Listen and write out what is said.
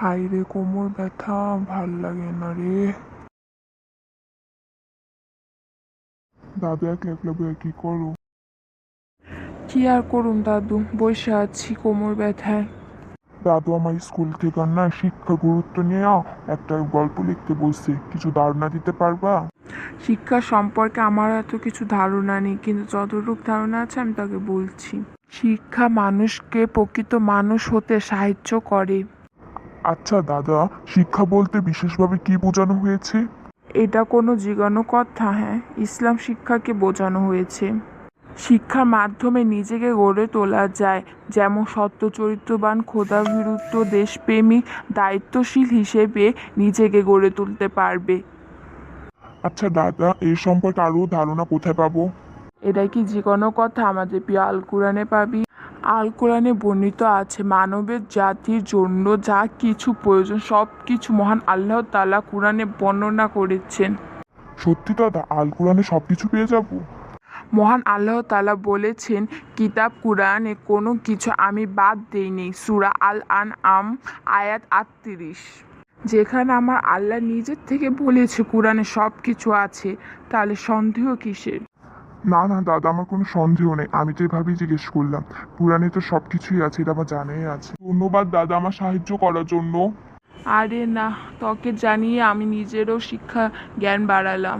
High রে, কোমর ব্যথা, ভাল লাগে না রে। দাদু একলা একলা বইয়া কি করো? কি আর করুন দাদু, বসে আছি কোমর ব্যথায়। দাদু আমার স্কুল থেকে না শিক্ষা গুরুত্ব নিয়ে একটা গল্প লিখতে বলছে, কিছু ধারণা দিতে পারবা? শিক্ষা সম্পর্কে আমার এত কিছু ধারণা নেই, কিন্তু যতটুকু ধারণা আছে আমি তাকে বলছি। শিক্ষা মানুষকে প্রকৃত মানুষ হতে সাহায্য করে। আচ্ছা দাদা, শিক্ষা বলতে বিশেষভাবে কি বোঝানো হয়েছে? এটা কোনো জিজ্ঞানো কথা? হ্যাঁ, ইসলাম শিক্ষাকে বোঝানো হয়েছে। শিক্ষার মাধ্যমে নিজেকে গড়ে তোলা যায়, যেমন সত্য চরিত্রবান, খোদাভীরু, দেশপ্রেমিক, দায়িত্বশীল হিসেবে নিজেকে গড়ে তুলতে পারবে। আচ্ছা দাদা, এই সম্পর্কে আরো ধারণা কোথায় পাবো? এটাই কি যে কোনো কথা? আমাদের প্রিয় আল কোরআনে পাবি। আল কোরআনে বর্ণিত আছে মানবের জাতির জন্য যা কিছু প্রয়োজন সব কিছু মহান আল্লাহ তাআলা কোরআনে বর্ণনা করেছেন। সত্যি দাদা, আল কোরআনে সবকিছু পেয়ে যাবো? মহান আল্লাহ তাআলা বলেছেন, কিতাব কুরআনে কোনো কিছু আমি বাদ দেইনি। সূরা আল আনআম আয়াত 38। যেখানে আমার আল্লাহ নিজের থেকে বলেছে কোরআনে সব কিছু আছে, তাহলে সন্দেহ কিসের? না না দাদা, আমার কোনো সন্দেহ নেই, আমি তো এভাবেই জিজ্ঞেস করলাম। কোরআনে তো সবকিছুই আছে, এটা আমার জানাই আছে। ধন্যবাদ দাদা আমার সাহায্য করার জন্য। আরে না, তোকে জানিয়ে আমি নিজেরও শিক্ষা জ্ঞান বাড়ালাম।